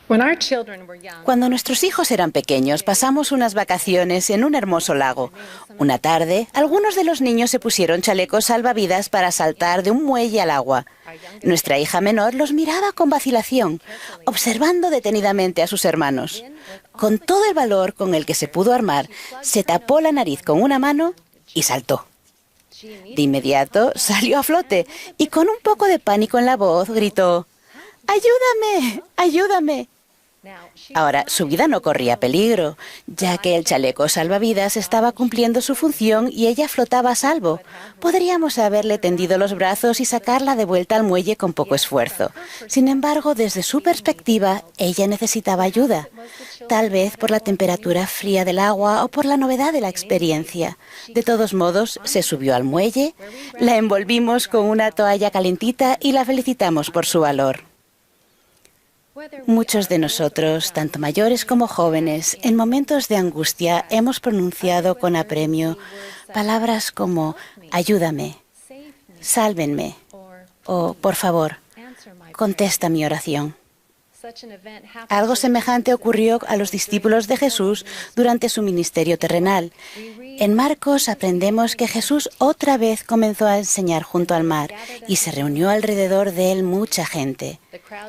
Cuando nuestros hijos eran pequeños, pasamos unas vacaciones en un hermoso lago. Una tarde, algunos de los niños se pusieron chalecos salvavidas para saltar de un muelle al agua. Nuestra hija menor los miraba con vacilación, observando detenidamente a sus hermanos. Con todo el valor con el que se pudo armar, se tapó la nariz con una mano y saltó. De inmediato salió a flote y con un poco de pánico en la voz gritó: ¡Ayúdame! ¡Ayúdame! Ahora, su vida no corría peligro, ya que el chaleco salvavidas estaba cumpliendo su función y ella flotaba a salvo. Podríamos haberle tendido los brazos y sacarla de vuelta al muelle con poco esfuerzo. Sin embargo, desde su perspectiva, ella necesitaba ayuda. Tal vez por la temperatura fría del agua o por la novedad de la experiencia. De todos modos, se subió al muelle, la envolvimos con una toalla calentita y la felicitamos por su valor. Muchos de nosotros, tanto mayores como jóvenes, en momentos de angustia hemos pronunciado con apremio palabras como ayúdame, sálvenme o por favor, contesta mi oración. Algo semejante ocurrió a los discípulos de Jesús durante su ministerio terrenal. En Marcos aprendemos que Jesús otra vez comenzó a enseñar junto al mar y se reunió alrededor de él mucha gente.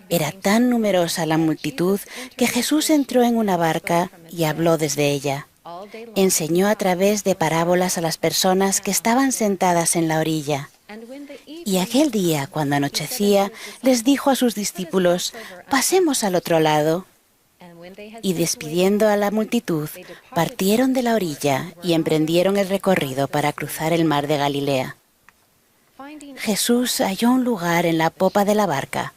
Era tan numerosa la multitud que Jesús entró en una barca y habló desde ella. Enseñó a través de parábolas a las personas que estaban sentadas en la orilla. Y aquel día, cuando anochecía, les dijo a sus discípulos: «Pasemos al otro lado». Y despidiendo a la multitud, partieron de la orilla y emprendieron el recorrido para cruzar el mar de Galilea. Jesús halló un lugar en la popa de la barca,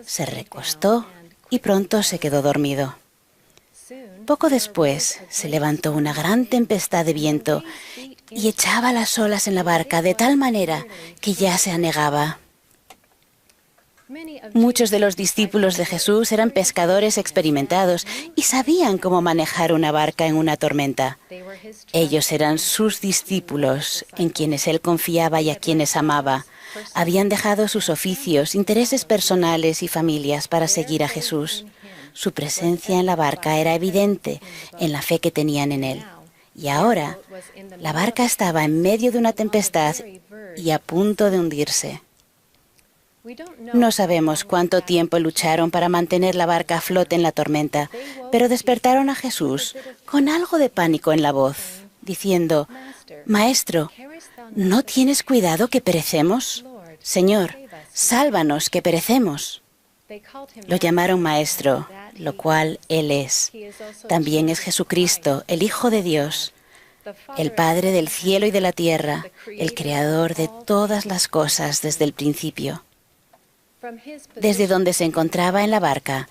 se recostó y pronto se quedó dormido. Poco después se levantó una gran tempestad de viento y echaba las olas en la barca de tal manera que ya se anegaba. Muchos de los discípulos de Jesús eran pescadores experimentados y sabían cómo manejar una barca en una tormenta. Ellos eran sus discípulos, en quienes él confiaba y a quienes amaba. Habían dejado sus oficios, intereses personales y familias para seguir a Jesús. Su presencia en la barca era evidente en la fe que tenían en él. Y ahora, la barca estaba en medio de una tempestad y a punto de hundirse. No sabemos cuánto tiempo lucharon para mantener la barca a flote en la tormenta, pero despertaron a Jesús con algo de pánico en la voz, diciendo: «Maestro, ¿no tienes cuidado que perecemos? Señor, sálvanos que perecemos». Lo llamaron Maestro, lo cual Él es. También es Jesucristo, el Hijo de Dios, el Padre del cielo y de la tierra, el Creador de todas las cosas desde el principio. Desde donde se encontraba en la barca,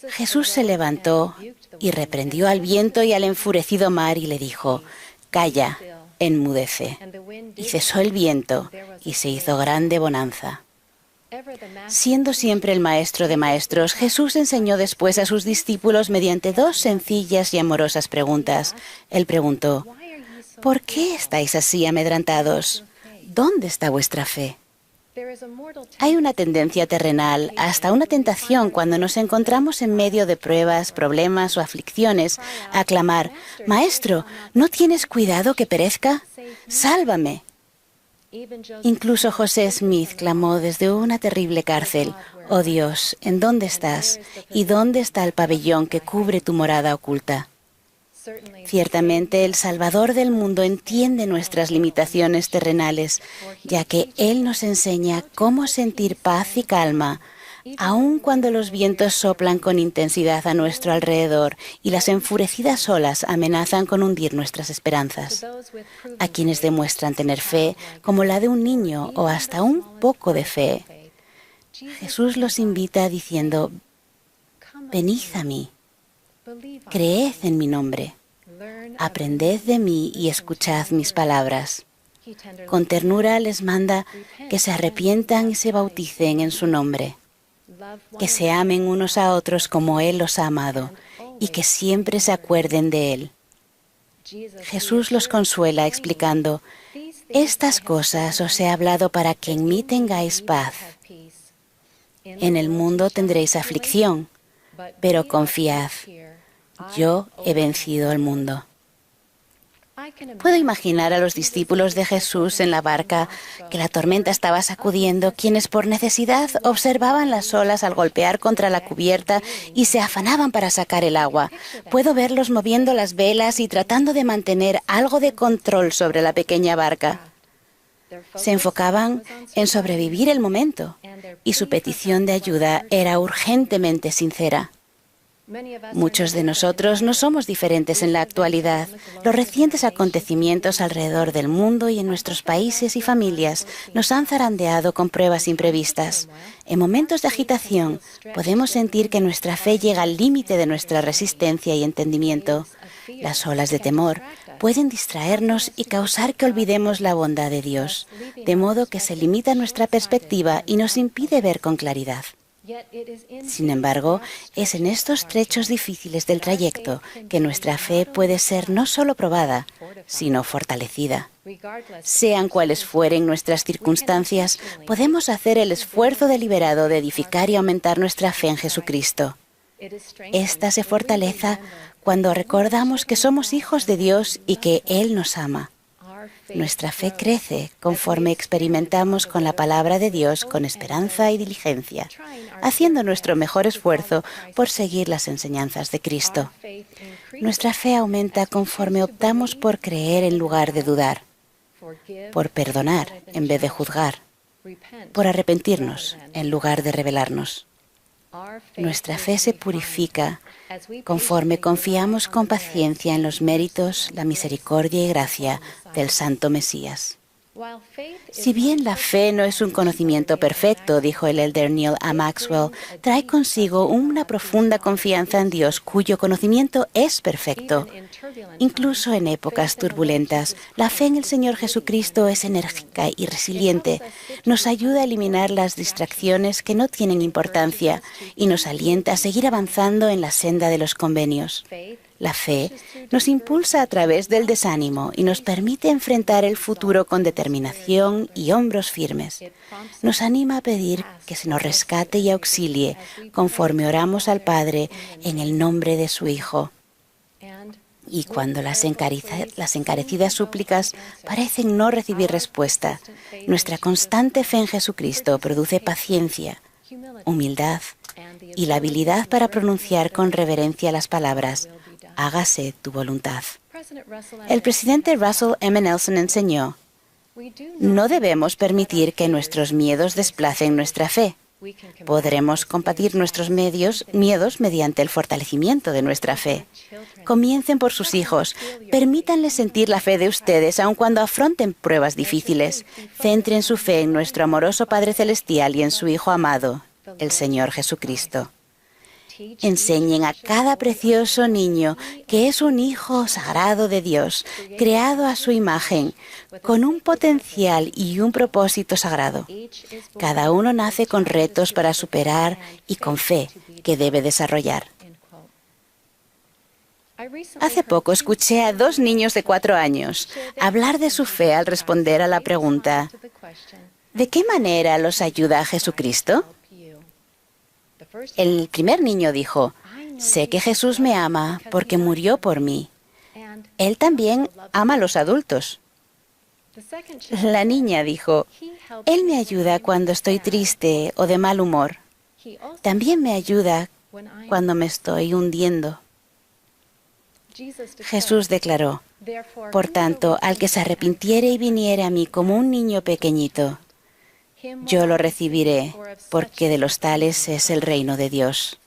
Jesús se levantó y reprendió al viento y al enfurecido mar y le dijo: «Calla, enmudece». Y cesó el viento y se hizo grande bonanza. Siendo siempre el maestro de maestros, Jesús enseñó después a sus discípulos mediante dos sencillas y amorosas preguntas. Él preguntó: «¿Por qué estáis así amedrentados? ¿Dónde está vuestra fe?». Hay una tendencia terrenal, hasta una tentación cuando nos encontramos en medio de pruebas, problemas o aflicciones, a clamar: «Maestro, ¿no tienes cuidado que perezca? ¡Sálvame!». Incluso José Smith clamó desde una terrible cárcel: «Oh Dios, ¿en dónde estás? ¿Y dónde está el pabellón que cubre tu morada oculta?». Ciertamente el Salvador del mundo entiende nuestras limitaciones terrenales, ya que Él nos enseña cómo sentir paz y calma, aun cuando los vientos soplan con intensidad a nuestro alrededor y las enfurecidas olas amenazan con hundir nuestras esperanzas. A quienes demuestran tener fe, como la de un niño o hasta un poco de fe, Jesús los invita diciendo: «Venid a mí, creed en mi nombre, aprended de mí y escuchad mis palabras». Con ternura les manda que se arrepientan y se bauticen en su nombre, que se amen unos a otros como Él los ha amado y que siempre se acuerden de Él. Jesús los consuela explicando: «Estas cosas os he hablado para que en mí tengáis paz. En el mundo tendréis aflicción, pero confiad, yo he vencido al mundo. Puedo imaginar a los discípulos de Jesús en la barca que la tormenta estaba sacudiendo, quienes por necesidad observaban las olas al golpear contra la cubierta y se afanaban para sacar el agua. Puedo verlos moviendo las velas y tratando de mantener algo de control sobre la pequeña barca. Se enfocaban en sobrevivir el momento y su petición de ayuda era urgentemente sincera. Muchos de nosotros no somos diferentes en la actualidad. Los recientes acontecimientos alrededor del mundo y en nuestros países y familias nos han zarandeado con pruebas imprevistas. En momentos de agitación, podemos sentir que nuestra fe llega al límite de nuestra resistencia y entendimiento. Las olas de temor pueden distraernos y causar que olvidemos la bondad de Dios, de modo que se limita nuestra perspectiva y nos impide ver con claridad. Sin embargo, es en estos trechos difíciles del trayecto que nuestra fe puede ser no solo probada, sino fortalecida. Sean cuales fueren nuestras circunstancias, podemos hacer el esfuerzo deliberado de edificar y aumentar nuestra fe en Jesucristo. Esta se fortalece cuando recordamos que somos hijos de Dios y que Él nos ama. Nuestra fe crece conforme experimentamos con la palabra de Dios con esperanza y diligencia, haciendo nuestro mejor esfuerzo por seguir las enseñanzas de Cristo. Nuestra fe aumenta conforme optamos por creer en lugar de dudar, por perdonar en vez de juzgar, por arrepentirnos en lugar de rebelarnos. Nuestra fe se purifica conforme confiamos con paciencia en los méritos, la misericordia y gracia del Santo Mesías. Si bien la fe no es un conocimiento perfecto, dijo el elder Neil A. Maxwell, trae consigo una profunda confianza en Dios cuyo conocimiento es perfecto. Incluso en épocas turbulentas, la fe en el Señor Jesucristo es enérgica y resiliente. Nos ayuda a eliminar las distracciones que no tienen importancia y nos alienta a seguir avanzando en la senda de los convenios. La fe nos impulsa a través del desánimo y nos permite enfrentar el futuro con determinación y hombros firmes. Nos anima a pedir que se nos rescate y auxilie conforme oramos al Padre en el nombre de su Hijo. Y cuando las encarecidas súplicas parecen no recibir respuesta, nuestra constante fe en Jesucristo produce paciencia, humildad y la habilidad para pronunciar con reverencia las palabras: hágase tu voluntad. El presidente Russell M. Nelson enseñó: no debemos permitir que nuestros miedos desplacen nuestra fe. Podremos combatir nuestros miedos mediante el fortalecimiento de nuestra fe. Comiencen por sus hijos. Permítanles sentir la fe de ustedes aun cuando afronten pruebas difíciles. Centren su fe en nuestro amoroso Padre Celestial y en su Hijo amado, el Señor Jesucristo. Enseñen a cada precioso niño que es un hijo sagrado de Dios, creado a su imagen, con un potencial y un propósito sagrado. Cada uno nace con retos para superar y con fe que debe desarrollar. Hace poco escuché a 2 niños de 4 años hablar de su fe al responder a la pregunta: ¿de qué manera los ayuda Jesucristo? El primer niño dijo: sé que Jesús me ama porque murió por mí. Él también ama a los adultos. La niña dijo: Él me ayuda cuando estoy triste o de mal humor. También me ayuda cuando me estoy hundiendo. Jesús declaró: por tanto, al que se arrepintiere y viniere a mí como un niño pequeñito, yo lo recibiré, porque de los tales es el reino de Dios.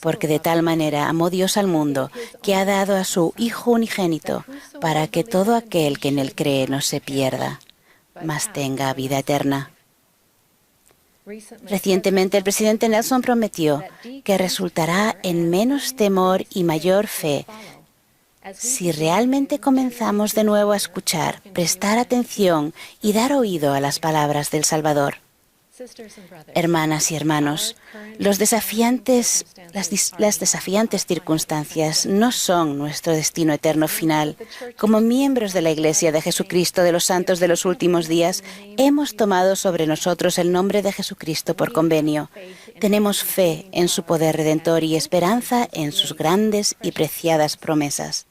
Porque de tal manera amó Dios al mundo, que ha dado a su Hijo unigénito, para que todo aquel que en él cree no se pierda, mas tenga vida eterna. Recientemente el presidente Nelson prometió que resultará en menos temor y mayor fe si realmente comenzamos de nuevo a escuchar, prestar atención y dar oído a las palabras del Salvador. Hermanas y hermanos, las desafiantes circunstancias no son nuestro destino eterno final. Como miembros de la Iglesia de Jesucristo de los Santos de los Últimos Días, hemos tomado sobre nosotros el nombre de Jesucristo por convenio. Tenemos fe en su poder redentor y esperanza en sus grandes y preciadas promesas.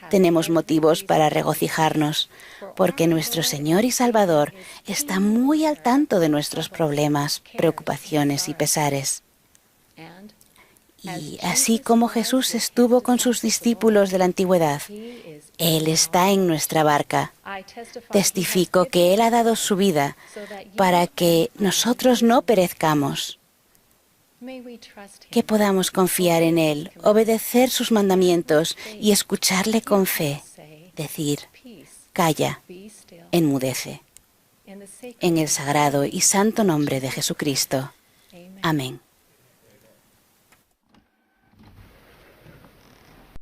Tenemos motivos para regocijarnos, porque nuestro Señor y Salvador está muy al tanto de nuestros problemas, preocupaciones y pesares. Y así como Jesús estuvo con sus discípulos de la antigüedad, Él está en nuestra barca. Testifico que Él ha dado su vida para que nosotros no perezcamos. Que podamos confiar en Él, obedecer sus mandamientos y escucharle con fe. Decir, calla, enmudece. En el sagrado y santo nombre de Jesucristo. Amén.